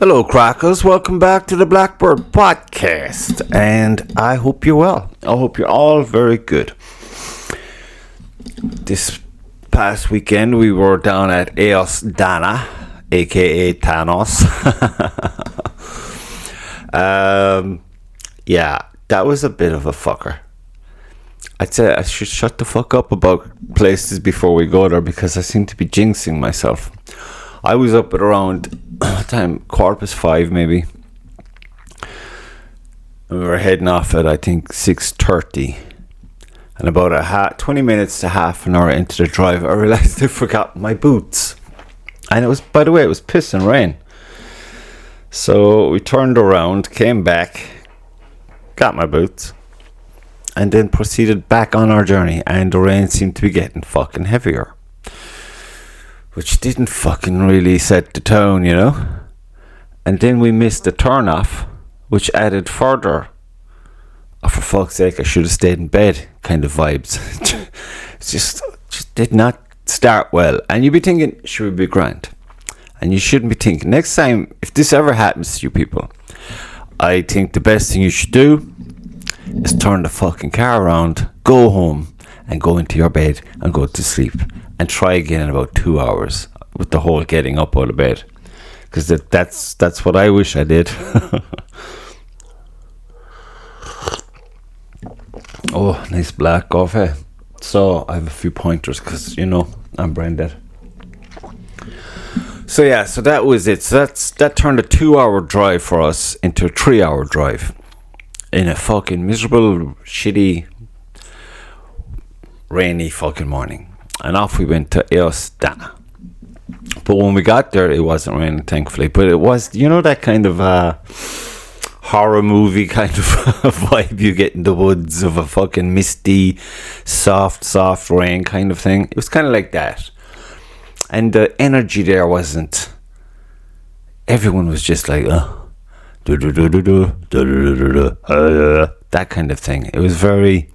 Hello, crackers. Welcome back to the Blackbird Podcast. And I hope you're well. I hope you're all very good. This past weekend, we were down at Eos Dana, aka Thanos. Yeah, that was a bit of a fucker. I'd say I should shut the fuck up about places before we go there because I seem to be jinxing myself. I was up at around, what time? 5:15 maybe. And we were heading off at, I think, 6:30. And about 20 minutes to half an hour into the drive, I realised I forgot my boots. And it was, by the way, it was pissing rain. So we turned around, came back, got my boots, and then proceeded back on our journey. And the rain seemed to be getting fucking heavier, which didn't fucking really set the tone, you know. And then we missed the turn off, which added further, oh, for fuck's sake, I should have stayed in bed kind of vibes. just did not start well. And you'd be thinking, should we be grand? And you shouldn't be thinking. Next time, if this ever happens to you people, I think the best thing you should do is turn the fucking car around, go home, and go into your bed and go to sleep. And try again in about 2 hours with the whole getting up out of bed, because that's what I wish I did. Oh, nice black coffee. So I have a few pointers because I'm brain dead. So yeah, so that was it. So that turned a 2-hour drive for us into a 3-hour drive in a fucking miserable, shitty, rainy fucking morning. And off we went to Eos Dana. But when we got there, it wasn't raining, thankfully. But it was, that kind of horror movie kind of vibe you get in the woods of a fucking misty, soft rain kind of thing. It was kind of like that. And the energy there wasn't... Everyone was just like, that kind of thing. It was very...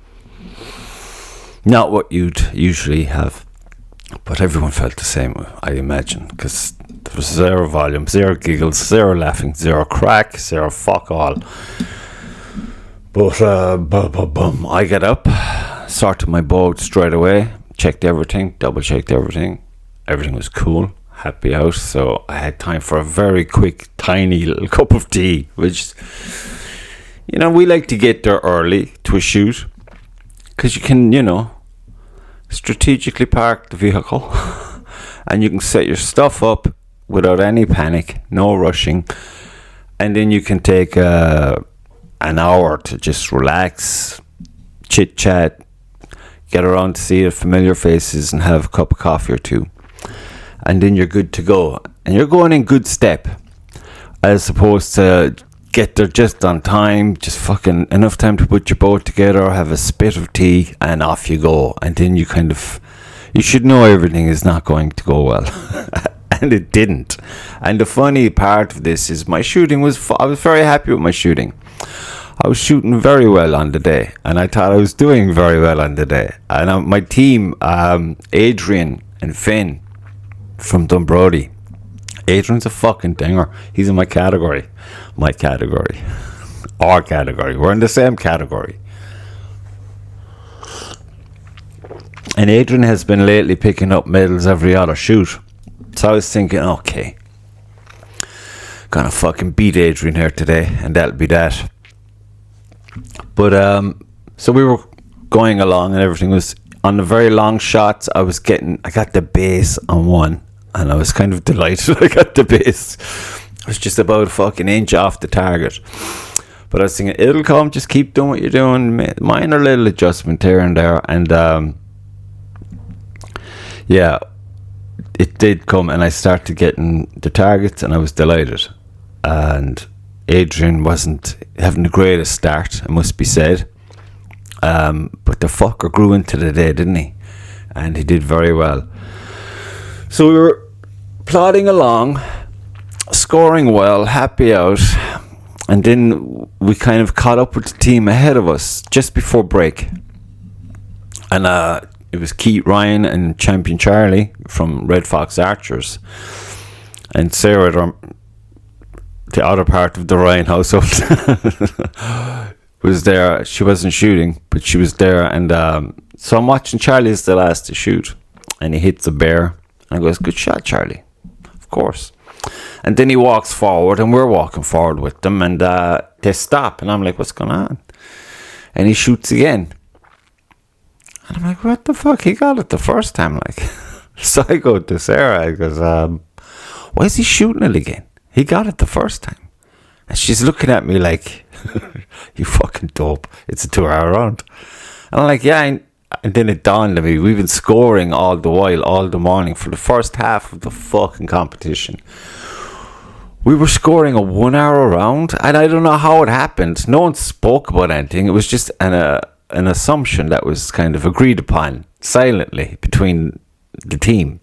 Not what you'd usually have, but everyone felt the same, I imagine, because there was zero volume, zero giggles, zero laughing, zero crack, zero fuck all. But I got up, started my boat straight away, checked everything, double checked everything. Everything was cool, happy out. So I had time for a very quick, tiny little cup of tea, which, we like to get there early to a shoot. Because you can, strategically park the vehicle and you can set your stuff up without any panic, no rushing. And then you can take an hour to just relax, chit-chat, get around to see the familiar faces and have a cup of coffee or two. And then you're good to go. And you're going in good step as opposed to... get there just on time, just fucking enough time to put your boat together, have a spit of tea, and off you go. And then you should know everything is not going to go well. And it didn't. And the funny part of this is my shooting I was very happy with my shooting. I was shooting very well on the day, and I thought I was doing very well on the day. And my team, Adrian and Finn from Dunbrody. Adrian's a fucking dinger. He's in my category. My category. Our category. We're in the same category. And Adrian has been lately picking up medals every other shoot. So I was thinking, okay, gonna fucking beat Adrian here today, and that'll be that. But so we were going along and everything was on the very long shots. I got the base on one. And I was kind of delighted I got the base. I was just about a fucking inch off the target. But I was thinking, it'll come, just keep doing what you're doing. Minor little adjustment here and there. And yeah, it did come. And I started getting the targets and I was delighted. And Adrian wasn't having the greatest start, it must be said. But the fucker grew into the day, didn't he? And he did very well. So we were plodding along, scoring well, happy out, and then we kind of caught up with the team ahead of us just before break. And it was Keith Ryan and Champion Charlie from Red Fox Archers. And Sarah, the other part of the Ryan household was there. She wasn't shooting, but she was there. And so I'm watching Charlie is the last to shoot. And he hits the bear. And I goes, good shot, Charlie. Of course. And then he walks forward, and we're walking forward with them. And they stop. And I'm like, what's going on? And he shoots again. And I'm like, what the fuck? He got it the first time. Like, so I go to Sarah. I goes, why is he shooting it again? He got it the first time. And she's looking at me like, you fucking dope. It's a 2-hour round. And I'm like, yeah. And then it dawned on me, we've been scoring all the while, all the morning, for the first half of the fucking competition. We were scoring a 1-hour round, and I don't know how it happened. No one spoke about anything. It was just an assumption that was kind of agreed upon silently between the team.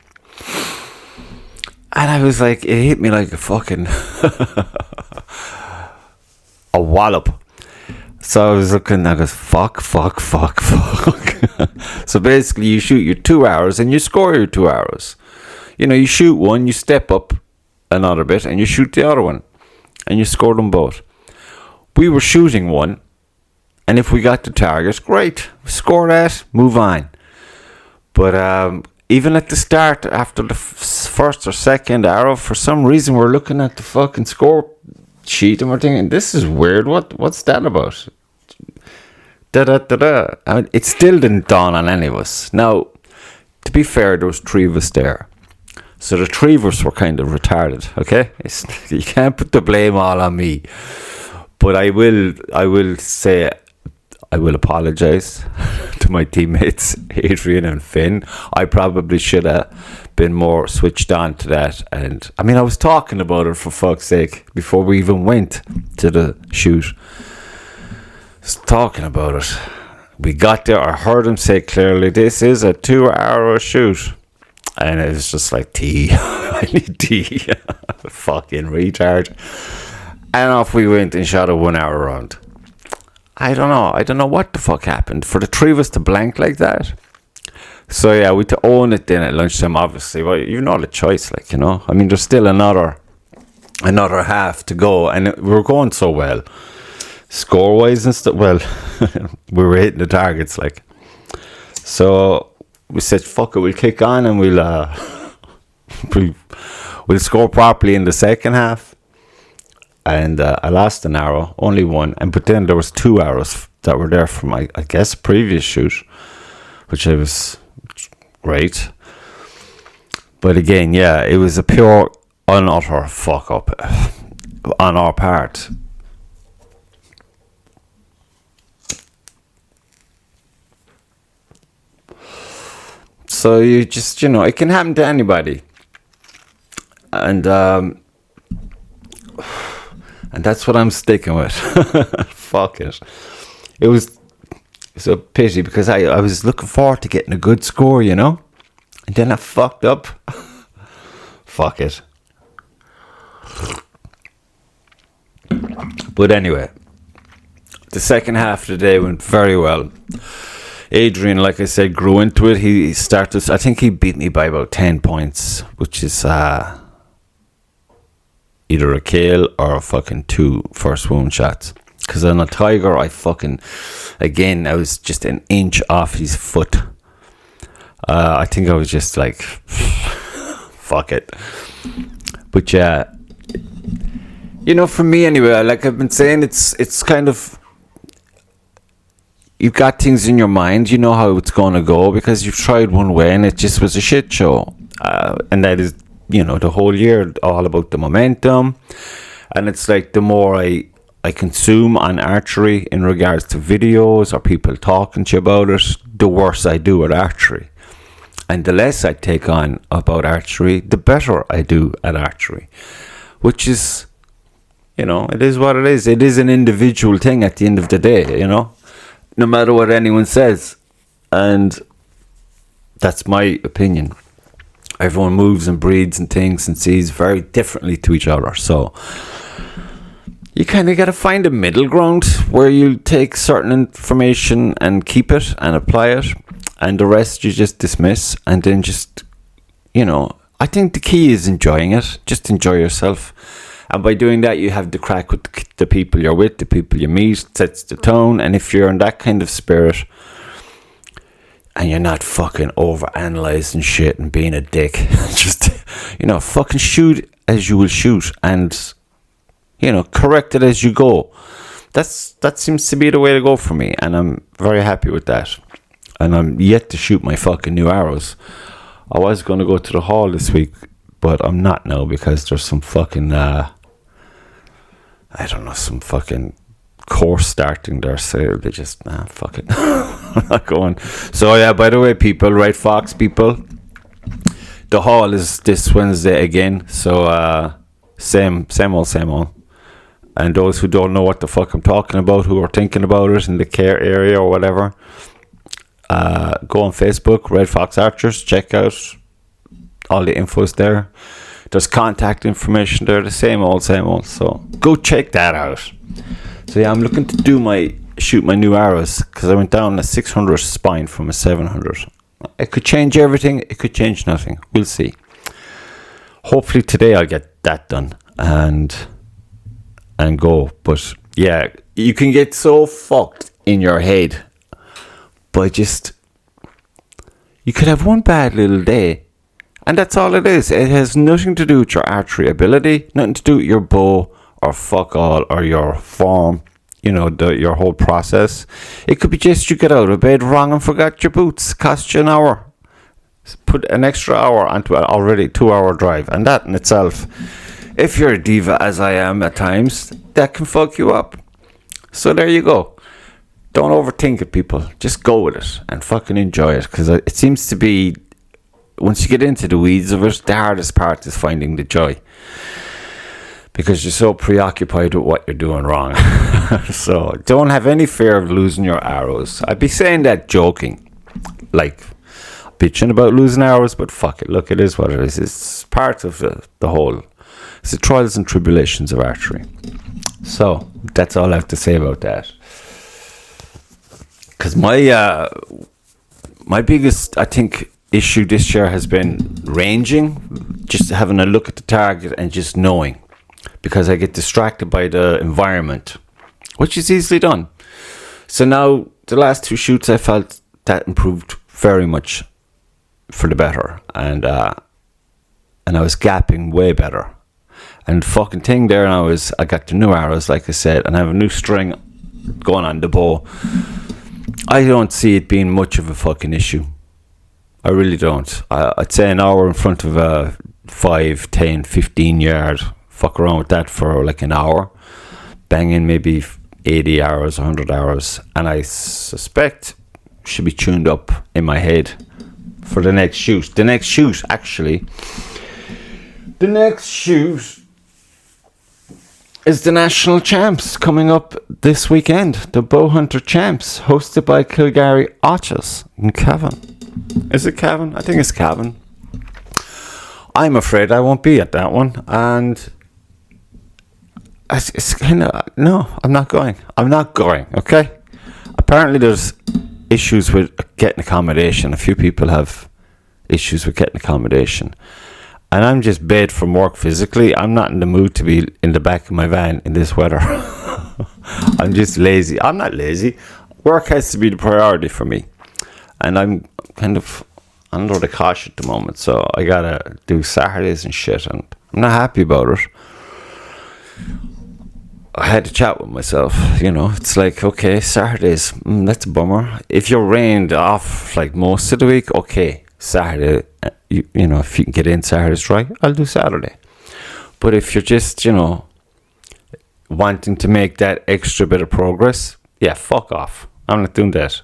And I was like, it hit me like a fucking a wallop. So I was looking, I goes, fuck. So basically you shoot your 2 hours and you score your 2 hours. You know, you shoot one, you step up another bit, and you shoot the other one. And you score them both. We were shooting one, and if we got the target, great. Score that, move on. But even at the start, after the first or second arrow, for some reason we're looking at the fucking score sheet and we're thinking, this is weird. What's that about? I mean, it still didn't dawn on any of us. Now, to be fair, there was 3 of us there. So the 3 of us were kind of retarded, okay? You can't put the blame all on me. But I will say, I will apologise to my teammates, Adrian and Finn. I probably should have been more switched on to that. And I mean, I was talking about it, for fuck's sake, before we even went to the shoot. I was talking about it. We got there, I heard him say clearly, this is a 2-hour shoot. And it was just like, tea. I need tea. Fucking retard. And off we went and shot a 1-hour round. I don't know what the fuck happened for the 3 of us to blank like that. So yeah, we to own it then at lunchtime, obviously. Well, you know the choice, like, you know. I mean, there's still another half to go, and we were going so well, score wise and stuff. Well, we were hitting the targets, like. So we said, fuck it, we'll kick on and we'll score properly in the second half. And I lost an arrow, only one. But then there was 2 arrows that were there from, I guess, previous shoot, which was great. But again, yeah, it was a pure, utter fuck up on our part. So you just, you know, it can happen to anybody. And that's what I'm sticking with. Fuck it. It's a pity because I was looking forward to getting a good score, you know? And then I fucked up. Fuck it. But anyway, the second half of the day went very well. Adrian, like I said, grew into it. He started, I think he beat me by about 10 points, which is either a kill or a fucking 2 first wound shots. Because on a tiger, I was just an inch off his foot. I think I was just like, fuck it. But yeah, you know, for me anyway, like I've been saying, it's kind of, you've got things in your mind, you know how it's going to go because you've tried one way and it just was a shit show. And that is, you know, the whole year all about the momentum. And it's like the more I consume on archery in regards to videos or people talking to you about it, the worse I do at archery. And the less I take on about archery, the better I do at archery. Which is, you know, it is what it is. It is an individual thing at the end of the day, you know. No matter what anyone says. And that's my opinion. Everyone moves and breeds and thinks and sees very differently to each other. So you kind of got to find a middle ground where you take certain information and keep it and apply it. And the rest you just dismiss. And then just, you know, I think the key is enjoying it. Just enjoy yourself. And by doing that, you have the crack with the people you're with, the people you meet, sets the tone. And if you're in that kind of spirit, and you're not fucking over-analysing shit and being a dick, just, fucking shoot as you will shoot, and, correct it as you go. That seems to be the way to go for me, and I'm very happy with that. And I'm yet to shoot my fucking new arrows. I was going to go to the hall this week, but I'm not now because there's some fucking, some fucking course starting there, so they just, fuck it. I'm not going. So yeah, by the way, people, Red Fox people, the hall is this Wednesday again, so same old. And those who don't know what the fuck I'm talking about, who are thinking about it in the care area or whatever, go on Facebook, Red Fox Archers, check out all the info's there. There's contact information there, the same old, so go check that out. So yeah, I'm looking to shoot my new arrows, because I went down a 600 spine from a 700. It could change everything, it could change nothing, we'll see. Hopefully today I'll get that done and go. But yeah, you can get so fucked in your head by you could have one bad little day, and that's all it is. It has nothing to do with your archery ability, nothing to do with your bow or fuck all or your form, your whole process. It could be just you get out of bed wrong and forgot your boots, cost you an hour, put an extra hour onto an already 2-hour drive, and that in itself, if you're a diva as I am at times, that can fuck you up. So there you go. Don't overthink it, people. Just go with it and fucking enjoy it, because it seems to be, once you get into the weeds of it, the hardest part is finding the joy, because you're so preoccupied with what you're doing wrong. So don't have any fear of losing your arrows. I'd be saying that joking, like bitching about losing arrows, but fuck it, look, it is what it is. It's part of the whole, it's the trials and tribulations of archery. So that's all I have to say about that. Because my biggest, I think, issue this year has been ranging, just having a look at the target and just knowing, because I get distracted by the environment, which is easily done. So now the last 2 shoots, I felt that improved very much for the better, and I was gapping way better. And fucking thing there, and I got the new arrows, like I said, and I have a new string going on the bow. I don't see it being much of a fucking issue. I really don't. I'd say an hour in front of a 5, 10, 15 yard, fuck around with that for like an hour, bang in maybe 80 hours, 100 hours, and I suspect should be tuned up in my head for the next shoot. The next shoot is the National Champs coming up this weekend. The Bowhunter Champs, hosted by Kilgarry Archers in Cavan. Is it Cavan? I think it's Cavan. I'm afraid I won't be at that one, and it's kind of, no, I'm not going, okay? Apparently there's issues with getting accommodation. A few people have issues with getting accommodation, and I'm just bed from work physically. I'm not in the mood to be in the back of my van in this weather. I'm just lazy. I'm not lazy. Work has to be the priority for me, and I'm kind of under the cosh at the moment, so I gotta do Saturdays and shit, and I'm not happy about it. I had to chat with myself, it's like, okay, Saturdays, that's a bummer. If you're rained off like most of the week, okay, Saturday, if you can get in Saturday's dry, I'll do Saturday. But if you're just, wanting to make that extra bit of progress, yeah, fuck off. I'm not doing that.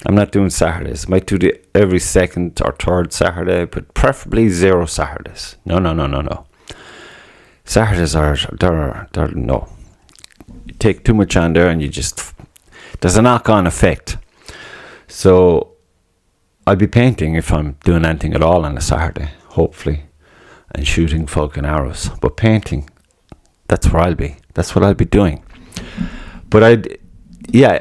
I'm not doing Saturdays. Might do every second or third Saturday, but preferably 0 Saturdays. No. Saturdays they're no. You take too much on there and there's a knock-on effect. So I'll be painting if I'm doing anything at all on a Saturday, hopefully, and shooting fucking arrows. But painting, that's where I'll be. That's what I'll be doing. But I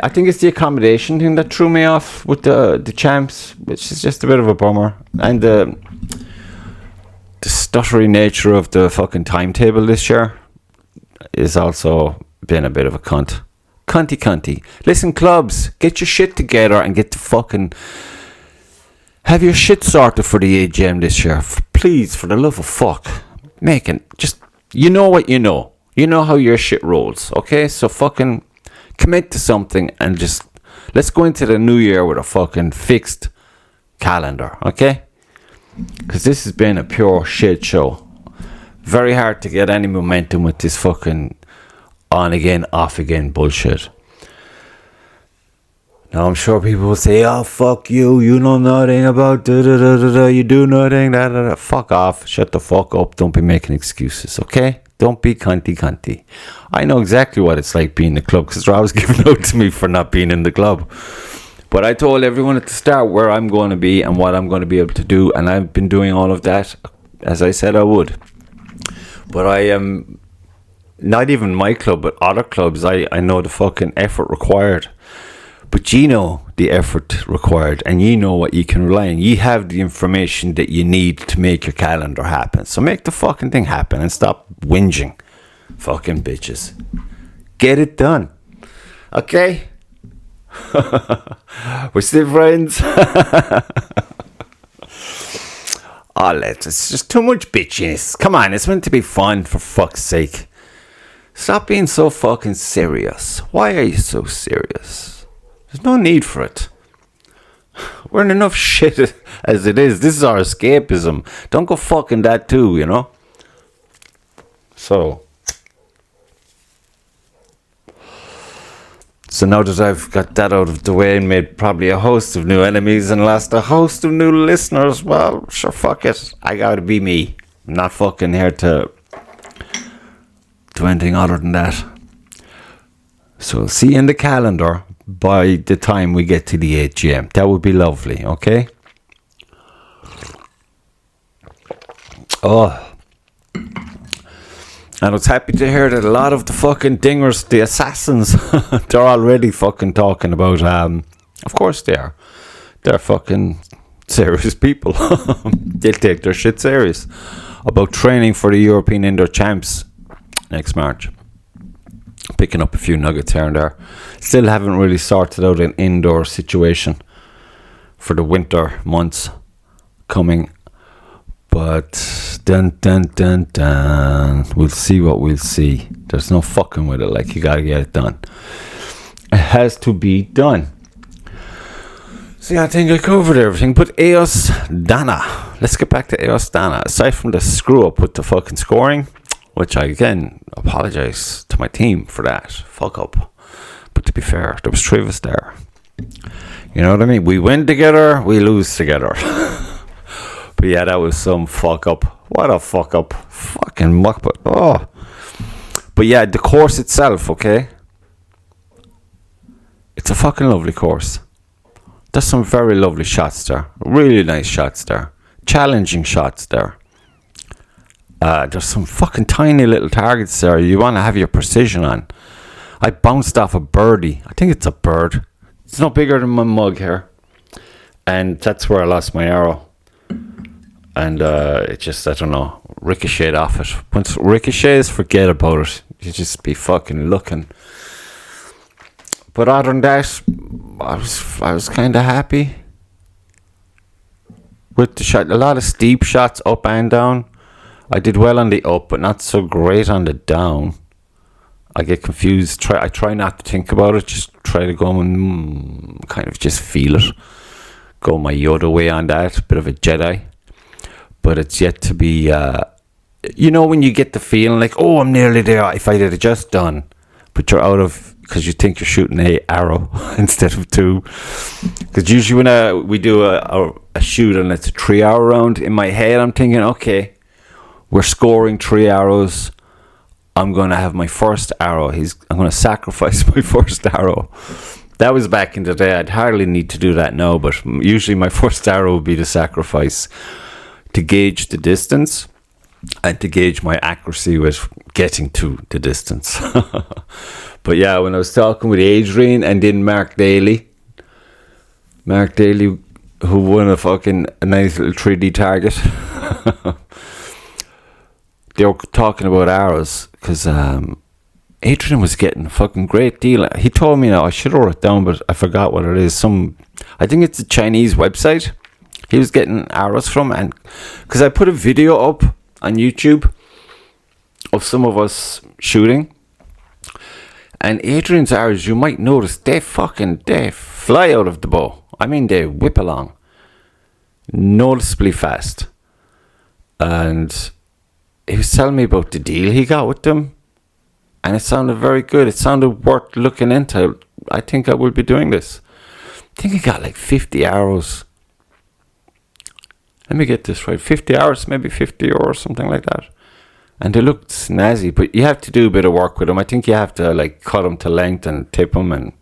think it's the accommodation thing that threw me off with the champs, which is just a bit of a bummer. And the stuttery nature of the fucking timetable this year. is also been a bit of a cunt. Cunty. Listen, clubs, get your shit together and get to fucking have your shit sorted for the AGM this year. Please, for the love of fuck. Make it just, you know what you know. You know how your shit rolls, okay? So fucking commit to something and just let's go into the new year with a fucking fixed calendar, okay? Because this has been a pure shit show. Very hard to get any momentum with this fucking on again, off again bullshit. Now I'm sure people will say, oh fuck you, you know nothing about da-da-da-da-da, you do nothing, da-da-da. Fuck off, shut the fuck up, don't be making excuses, okay? Don't be cunty. I know exactly what it's like being in the club, because they're always giving out to me for not being in the club. But I told everyone at the start where I'm going to be and what I'm going to be able to do, and I've been doing all of that, as I said I would. But I am, not even my club, but other clubs, I know the fucking effort required. But you know the effort required, and you know what you can rely on. You have the information that you need to make your calendar happen. So make the fucking thing happen and stop whinging. Fucking bitches. Get it done. Okay? We're still friends. It's just too much bitchiness. Come on, it's meant to be fun, for fuck's sake. Stop being so fucking serious. Why are you so serious? There's no need for it. We're in enough shit as it is. This is our escapism. Don't go fucking that too, you know? So now that I've got that out of the way and made probably a host of new enemies and lost a host of new listeners, well, sure, fuck it. I gotta be me. I'm not fucking here to do anything other than that. So we'll see you in the calendar by the time we get to the AGM. That would be lovely, okay? Oh. And I was happy to hear that a lot of the fucking dingers, the assassins, they're already fucking talking about, of course they are. They're fucking serious people. They'll take their shit serious. About training for the European Indoor Champs next March. Picking up a few nuggets here and there. Still haven't really sorted out an indoor situation for the winter months coming. But dun. We'll see what we'll see. There's no fucking with it. Like, you gotta get it done. It has to be done. So yeah, I think I covered everything. But Eos Dana. Let's get back to Eos Dana. Aside from the screw up with the fucking scoring, which I again apologize to my team for that. Fuck up. But to be fair, there was 3 of us there. You know what I mean? We win together, we lose together. But yeah, that was some fuck up. What a fuck up. Fucking muck, but oh. But yeah, the course itself, okay? It's a fucking lovely course. There's some very lovely shots there. Really nice shots there. Challenging shots there. There's some fucking tiny little targets there you want to have your precision on. I bounced off a birdie. I think it's a bird. It's no bigger than my mug here. And that's where I lost my arrow. And it just, I don't know, ricocheted off it. Once it ricochets, forget about it. You just be fucking looking. But other than that, I was kind of happy with the shot. A lot of steep shots up and down. I did well on the up, but not so great on the down. I get confused. I try not to think about it. Just try to go and kind of just feel it. Go my Yoda way on that. Bit of a Jedi. But it's yet to be... you know when you get the feeling like, oh, I'm nearly there. If I had just done. But you're out of... Because you think you're shooting a arrow instead of 2. Because usually when we do a shoot and it's a 3-hour round, in my head I'm thinking, okay, we're scoring 3 arrows. I'm going to have my first arrow. I'm going to sacrifice my first arrow. That was back in the day. I'd hardly need to do that now, but usually my first arrow would be the sacrifice to gauge the distance and to gauge my accuracy with getting to the distance. But yeah, when I was talking with Adrian and then Mark Daly, who won a nice little 3D target, they were talking about arrows because Adrian was getting a fucking great deal. He told me, now I should have wrote it down, but I forgot what it is. I think it's a Chinese website he was getting arrows from, and because I put a video up on YouTube of some of us shooting, and Adrian's arrows, you might notice, they fly out of the bow. I mean, they whip along noticeably fast. And he was telling me about the deal he got with them, and it sounded very good. It sounded worth looking into. I think I will be doing this. I think he got like 50 arrows. Let me get this right. 50 hours, maybe 50 or something like that. And they looked snazzy, but you have to do a bit of work with them. I think you have to like cut them to length and tip them, and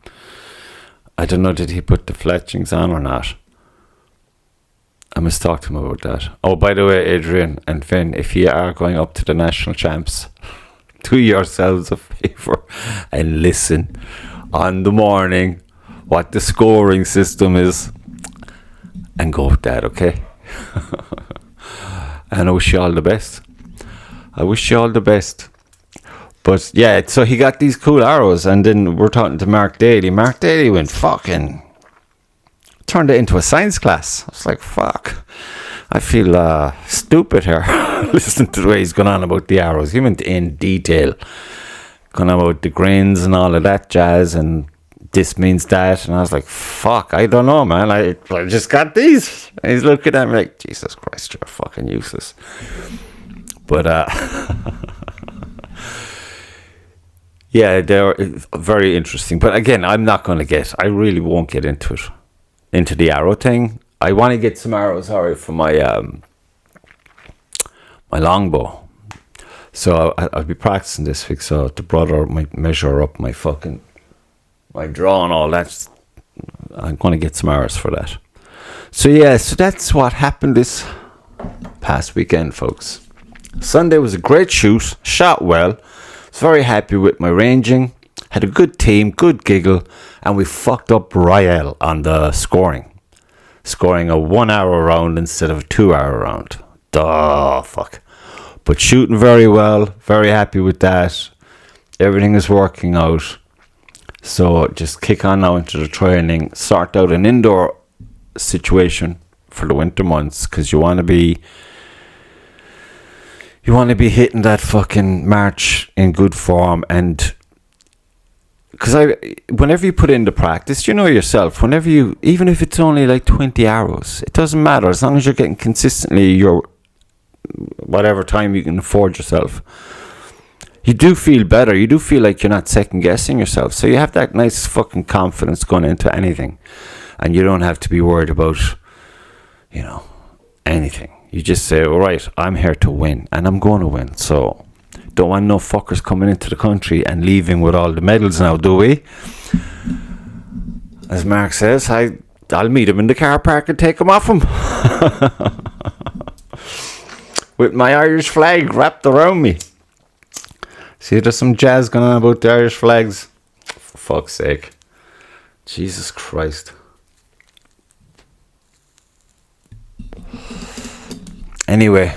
I don't know, did he put the fletchings on or not? I must talk to him about that. Oh, by the way, Adrian and Finn, if you are going up to the national champs, do yourselves a favour and listen on the morning what the scoring system is, and go with that, okay? And I wish you all the best. But yeah, so he got these cool arrows, and then we're talking to Mark Daly. Mark Daly went fucking... turned it into a science class. I was like, fuck. I feel stupid here. Listening to the way he's gone on about the arrows. He went in detail. Going on about the grains and all of that jazz, and this means that. And I was like, fuck, I don't know, man. I just got these. And he's looking at me like, Jesus Christ, you're fucking useless. But yeah, they're very interesting. But again, I really won't get into the arrow thing. I want to get some arrows, for my my longbow. So I'll be practicing this week. So the brother might measure up my draw and all that. I'm going to get some arrows for that. So yeah, so that's what happened this past weekend, folks. Sunday was a great shoot. Shot well. Was very happy with my ranging. Had a good team, good giggle, and we fucked up Rael on the scoring a 1 hour round instead of a 2 hour round. Duh, fuck. But shooting very well, very happy with that. Everything is working out. So just kick on now into the training, sort out an indoor situation for the winter months, because you want to be hitting that fucking March in good form. And because whenever you put in the practice, you know yourself, even if it's only like 20 arrows, it doesn't matter, as long as you're getting consistently your whatever time you can afford yourself, you do feel better. You do feel like you're not second guessing yourself. So you have that nice fucking confidence going into anything, and you don't have to be worried about, anything. You just say, all right, I'm here to win, and I'm going to win. So don't want no fuckers coming into the country and leaving with all the medals now, do we? As Mark says, I'll meet him in the car park and take him off him. With my Irish flag wrapped around me. See, there's some jazz going on about the Irish flags. For fuck's sake. Jesus Christ. Anyway,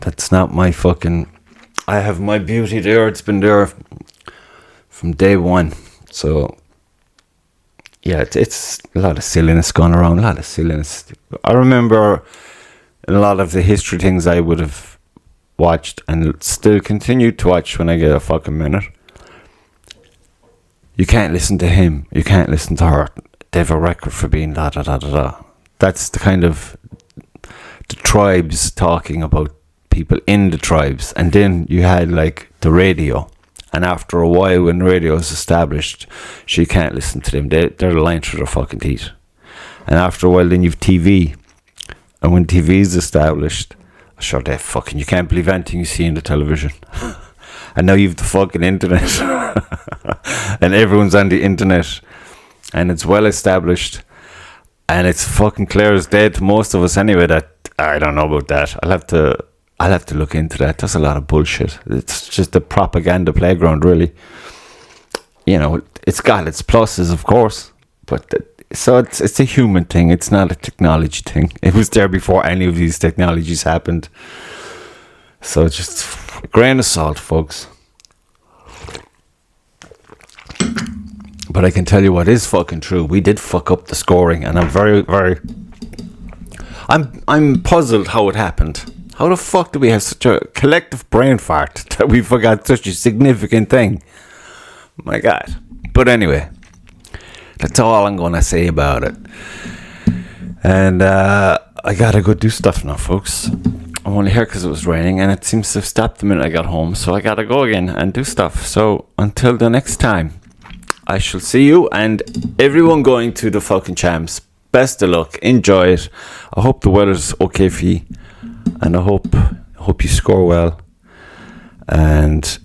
that's not my fucking... I have my beauty there. It's been there from day one. So, yeah, it's a lot of silliness going around. A lot of silliness. I remember a lot of the history things I would have watched and still continue to watch when I get a fucking minute. You can't listen to him. You can't listen to her. They have a record for being da da da da da. That's the kind of the tribes talking about people in the tribes. And then you had like the radio, and after a while when radio is established, you can't listen to them. They're lying through their fucking teeth. And after a while then you've TV, and when TV is established, sure, you can't believe anything you see in the television. And now you've the fucking internet. And everyone's on the internet, and it's well established, and it's fucking clear as day to most of us anyway that I don't know about that. I'll have to look into that. That's a lot of bullshit. It's just a propaganda playground, really. It's got its pluses, of course, but so it's a human thing. It's not a technology thing. It was there before any of these technologies happened. So just a grain of salt, folks. But I can tell you what is fucking true. We did fuck up the scoring, and I'm very, very... I'm puzzled how it happened. How the fuck do we have such a collective brain fart that we forgot such a significant thing? My God. But anyway, that's all I'm going to say about it. And I got to go do stuff now, folks. I'm only here because it was raining, and it seems to have stopped the minute I got home. So I got to go again and do stuff. So until the next time, I shall see you, and everyone going to the fucking champs. Best of luck. Enjoy it. I hope the weather's okay for you, and I hope you score well. And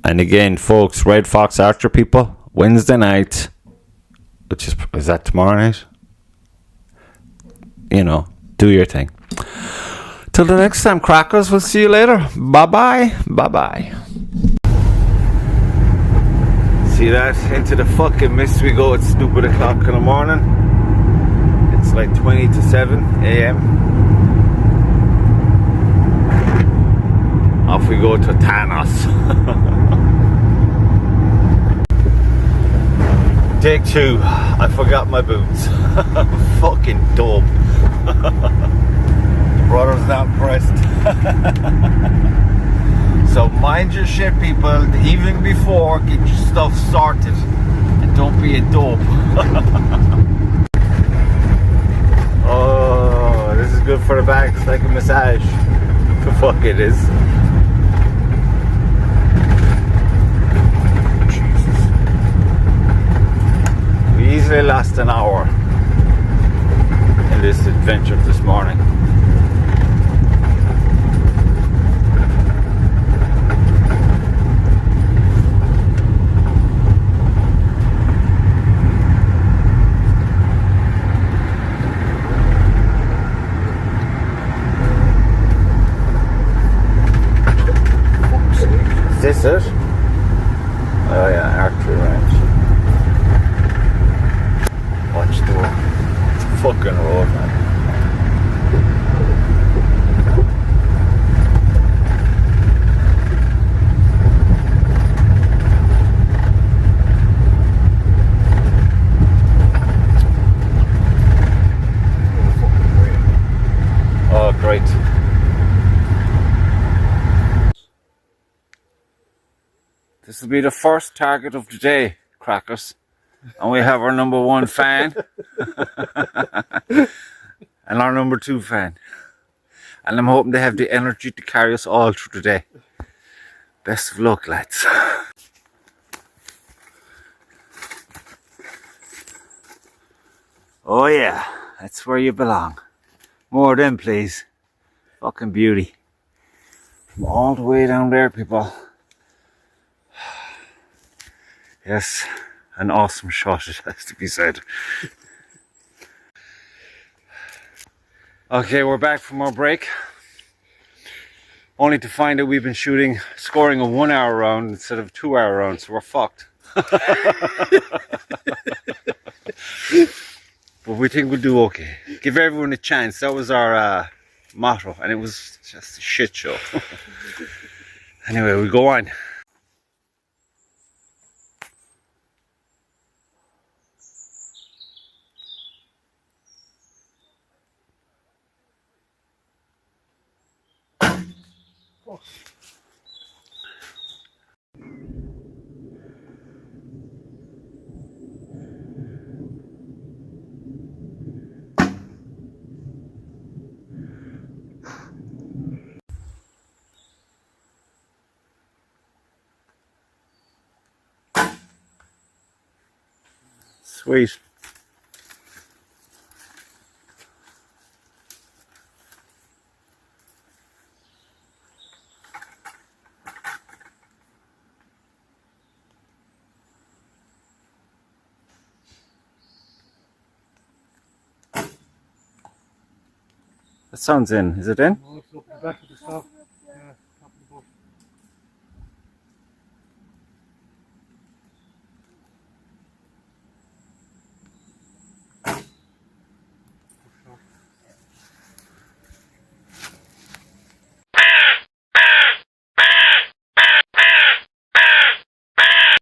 again, folks, Red Fox Archer people, Wednesday night, which is that tomorrow night? You know, do your thing. Till the next time, crackers. We'll see you later. Bye bye. Bye bye. See that? Into the fucking mist we go at stupid o'clock in the morning. It's like 20 to 7 a.m. Off we go to Thanos. Take 2. I forgot my boots. Fucking dope. The brother's not impressed. So mind your shit, people. The evening before, get your stuff sorted, and don't be a dope. Oh, this is good for the back. It's like a massage. The fuck it is. Jesus. We easily lost an hour in this adventure this morning. Is this it? Oh yeah, archery range. Watch the fucking road, man. Oh, great. This will be the first target of the day, crackers. And we have our number 1 fan. And our number 2 fan. And I'm hoping they have the energy to carry us all through the day. Best of luck, lads. Oh yeah, that's where you belong. More of them, please. Fucking beauty. From all the way down there, people. Yes, an awesome shot, it has to be said. Okay, we're back from our break. Only to find that we've been scoring a 1 hour round instead of 2 hour round, so we're fucked. But we think we'll do okay. Give everyone a chance. That was our motto, and it was just a shit show. Anyway, we go on. Sweet. That sounds in. Is it in? Oh, it's up the back of the